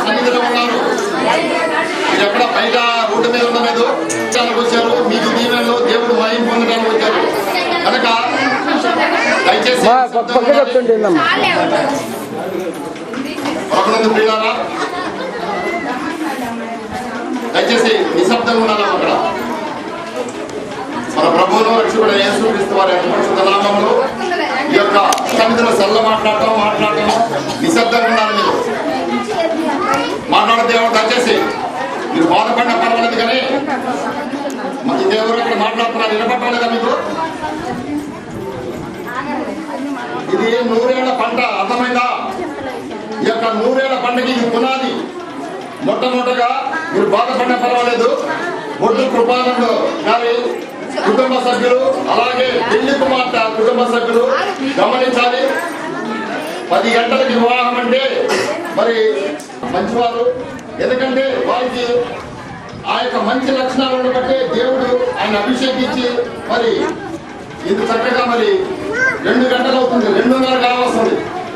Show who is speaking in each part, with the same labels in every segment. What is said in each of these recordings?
Speaker 1: సన్నిధిలో ఉన్నారు. మీరు ఎక్కడ బయట రోడ్డు మీద ఉండలేదు, వచ్చారు. మీకు దీవెనలో దేవుడు మహిమ పొందడానికి వచ్చారు కనుక దయచేసి ప్రియులారా దయచేసి నిశ్శబ్దంగా ఉన్నారా అక్కడ. మన ప్రభువును రక్షకుడు యేసుక్రీస్తు వారి పరిశుద్ధ నామములో ఈ యొక్క సన్నిధిలో సెల్ల మాట్లాడటం నిశ్శబ్దంగా ఉన్నారు. మీరు మాట్లాడితే ఎవరు దయచేసి మీరు బాధపడిన పర్వాలేదు కానీ దేవుడు ఇక్కడ మాట్లాడుతున్నారు. వినపడలేదా మీకు? ఇది 100 ఏళ్ల పంట, అర్థమైందా? ఈ యొక్క 100 ఏళ్ల పంటకి ఇది పునాది. మొట్టమొదటిగా మీరు బాధపడిన పర్వాలేదు. ఒడ్డు కృపానంలో గారి కుటుంబ సభ్యులు, అలాగే పెళ్లి కుమార్తె కుటుంబ సభ్యులు గమనించాలి. 10 గంటలకు వివాహం అంటే మరి మంచివారు. ఎందుకంటే వారికి ఆ యొక్క మంచి లక్షణాలు ఉండబట్టే దేవుడు ఆయన అభిషేకించి మరి ఇంత చక్కగా మరి 2 గంటలు అవుతుంది, 2:30 కావస్తుంది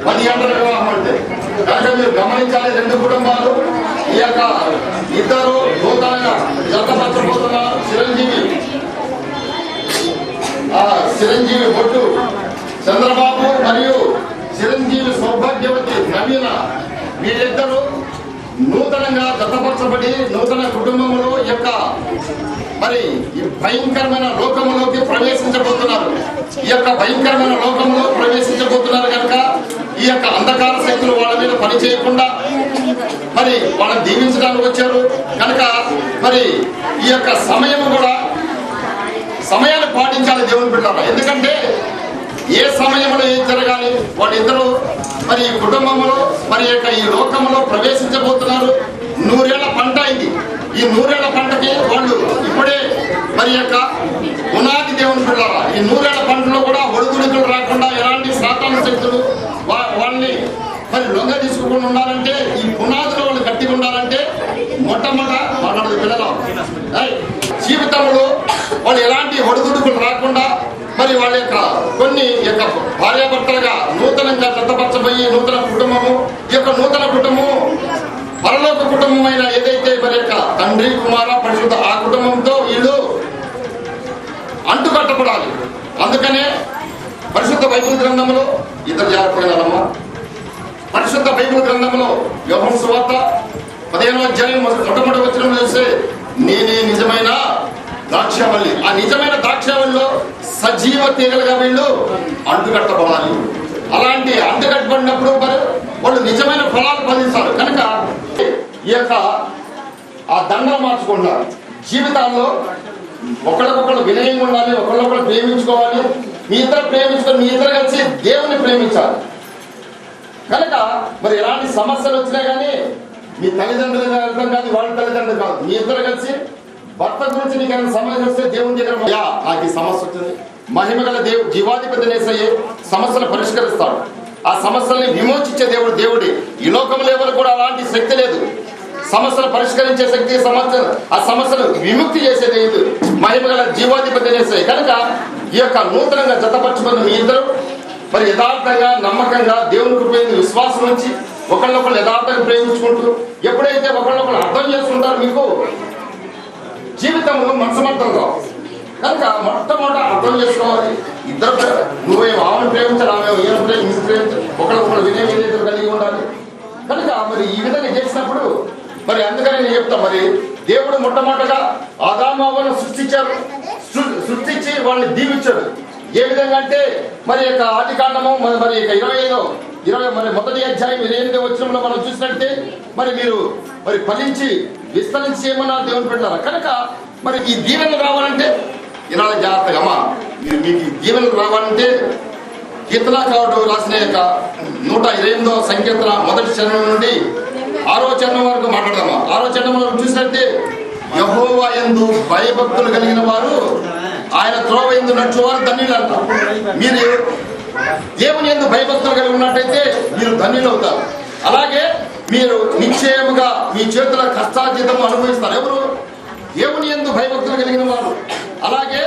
Speaker 1: 10 గంటల వివాహం అంటే. కనుక మీరు గమనించాలి. 2 కుటుంబాలు ఈ యొక్క ఇద్దరు నూతనంగా జతపరచబోతున్న చిరంజీవి బొట్టు చంద్రబాబు మరియు చిరంజీవి సౌభాగ్యవతి నవీన, వీరిద్దరూ నూతనంగా జతపరచబడి నూతన కుటుంబంలో యొక్క మరి ఈ భయంకరమైన లోకములోకి ప్రవేశించబోతున్నారు. ఈ యొక్క భయంకరమైన లోకంలో ప్రవేశించబోతున్నారు కనుక ఈ యొక్క అంధకార శక్తులు వాళ్ళ మీద పని చేయకుండా మరి వాళ్ళని దీవించడానికి వచ్చారు కనుక మరి ఈ యొక్క సమయం కూడా సమయాన్ని పాటించాలి దేవుని బిడ్డలారా. ఎందుకంటే ఏ సమయంలో ఏం జరగాలి, వాళ్ళిద్దరూ మరి ఈ కుటుంబంలో మరి యొక్క ఈ లోకంలో ప్రవేశించబోతున్నారు. 100 ఏళ్ల పంట ఇది. ఈ 100 ఏళ్ల పంటకి వాళ్ళు ఇప్పుడే మరి యొక్క పునాది దేవుని బిడ్డలారా. ఈ 100 ఏళ్ల పంటలో కూడా ఒడుగుడుకులు రాకుండా ఎలాంటి సాతాను శక్తులు వాళ్ళని మరి లొంగ తీసుకోకుండా ఉండాలంటే, ఈ పునాదులు వాళ్ళు గట్టిగా ఉండాలంటే మొట్టమొదటి పిల్లలు జీవితంలో వాళ్ళు ఎలాంటి ఒడుగుడుకులు రాకుండా మరి వాళ్ళ యొక్క కొన్ని యొక్క భార్యాభర్తలుగా నూతనంగా జతపరచబోయి నూతన కుటుంబము, ఈ యొక్క నూతన కుటుంబము పరలోక కుటుంబమైన ఏదైతే మరి యొక్క తండ్రి కుమార పరిశుద్ధ ఆ కుటుంబంతో వీళ్ళు అంటుకట్టబడాలి. అందుకనే పరిశుద్ధ బైబిల్ గ్రంథంలో ఇద్దరు జాగ్రత్తగా పరిశుద్ధ బైబిల్ గ్రంథంలో యోహాను సువార్త 15వ అధ్యాయం మొట్టమొదటి వచనం చూస్తే నేనే నిజమైన ద్రాక్షవల్లి. ఆ నిజమైన ద్రాక్షవల్లిలో సజీవ తీగలుగా వీళ్ళు అంటుకట్టబడాలి. అలాంటి అంటుకట్టబడినప్పుడు మరి వాళ్ళు నిజమైన ఫలాలు ఫలిస్తారు. కనుక ఈ యొక్క ఆ దండలు మార్చుకుంటారు. జీవితాల్లో ఒకరికొకరు వినయంగా ఉండాలి, ఒకరికొకరు ప్రేమించుకోవాలి. మీ ఇద్దరు ప్రేమించుకొని మీ ఇద్దరు కలిసి దేవుని ప్రేమించాలి. కనుక మరి ఎలాంటి సమస్యలు వచ్చినా కానీ మీ తల్లిదండ్రులు అర్థం కాదు, వాళ్ళ తల్లిదండ్రులు కాదు, మీ ఇద్దరు కలిసి భర్త గురించి నీకు ఏమైనా సమస్య వస్తే దేవుని దగ్గర నాకు ఈ సమస్య వచ్చింది, మహిమ గల దేవుడు జీవాధిపతి నేసయ్యే సమస్యలు పరిష్కరిస్తాడు. ఆ సమస్యల్ని విమోచించే దేవుడి ఈ లోకంలో ఎవరు కూడా అలాంటి శక్తి లేదు. సమస్యలు పరిష్కరించే శక్తి, ఆ సమస్యలు విముక్తి చేసేది మహిమ గల జీవాధిపతి నేసయ్యే. కనుక ఈ యొక్క నూతనంగా జతపరచుకున్న మీ ఇద్దరు మరి యథార్థంగా నమ్మకంగా దేవుని కృపేందు విశ్వాసం నుంచి ఒకళ్ళొకళ్ళు యథార్థంగా ప్రేమించుకుంటూ ఎప్పుడైతే ఒకళ్ళొకళ్ళు అర్థం చేసుకుంటారు మీకు జీవితంలో మనసమర్థం రావు. కనుక మొట్టమొదట అర్థం చేసుకోవాలి. ఇద్దరు నువ్వేం ఆమెను ప్రేమించాలి, ఆమె ఈయన ప్రేమించాలి, ఒకళ్ళొకళ్ళు వినయం కలిగి ఉండాలి. కనుక మరి ఈ విధంగా చేసినప్పుడు మరి అందుకని నేను చెప్తా, మరి దేవుడు మొట్టమొదటగా ఆదాము హవ్వను సృష్టించి వాళ్ళని దీవించాడు. ఏ విధంగా అంటే మరి యొక్క ఆది కాండము మరి 25 మరి మొదటి అధ్యాయం 28వ వచనంలో మనం చూసినట్టే మరి మీరు మరి ఫలించి విస్తరించి ఏమన్నా దేవుని పెట్టారు. కనుక మరి ఈ దీవెనలు రావాలంటే ఇలా జాగ్రత్తగా అమ్మా మీకు ఈ దీవెనలు రావాలంటే కీర్తనాకారుడు రాసిన యొక్క 128వ సంకీర్తన మొదటి చరణం నుండి 6వ చరణం వరకు మాట్లాడదామా. 6వ చరణం వరకు చూసినట్టే యెహోవా యందు భయభక్తులు కలిగిన వారు ఆయన త్రోవ యందు నడుచువారు ధన్యులు అంటారు. మీరు దేవుని యందు భయభక్తులు కలిగి ఉన్నట్టయితే మీరు ధన్యులు అవుతారు. అలాగే మీరు నిశ్చయముగా మీ చేతుల కష్టార్జితం అనుభవిస్తారు. ఎవరు? దేవుని యందు భయభక్తులు కలిగిన వాడు. అలాగే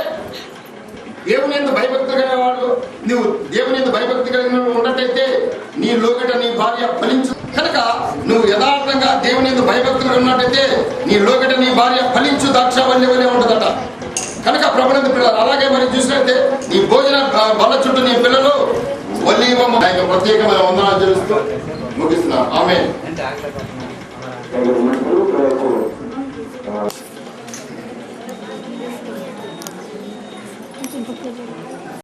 Speaker 1: దేవుని యందు భయభక్తులు కలిగిన వాడు, నువ్వు దేవుని యందు భయభక్తి కలిగిన ఉన్నట్టయితే నీ లోకట నీ భార్య ఫలించు. కనుక నువ్వు యథార్థంగా దేవుని యందు భయభక్తులు ఉన్నట్టయితే నీ లోకట నీ భార్య ఫలించు ద్రాక్షావల్లి వలె ఉంటుందట. కనుక ప్రభునందు పిల్లలు, అలాగే మరి చూసినట్టే నీ భోజన బల్ల చుట్టూ నీ పిల్లలు ఒలీవ ప్రత్యేకమైన వందనాలు తెలుస్తూ ముగిస్తున్నాం. ఆమేన్.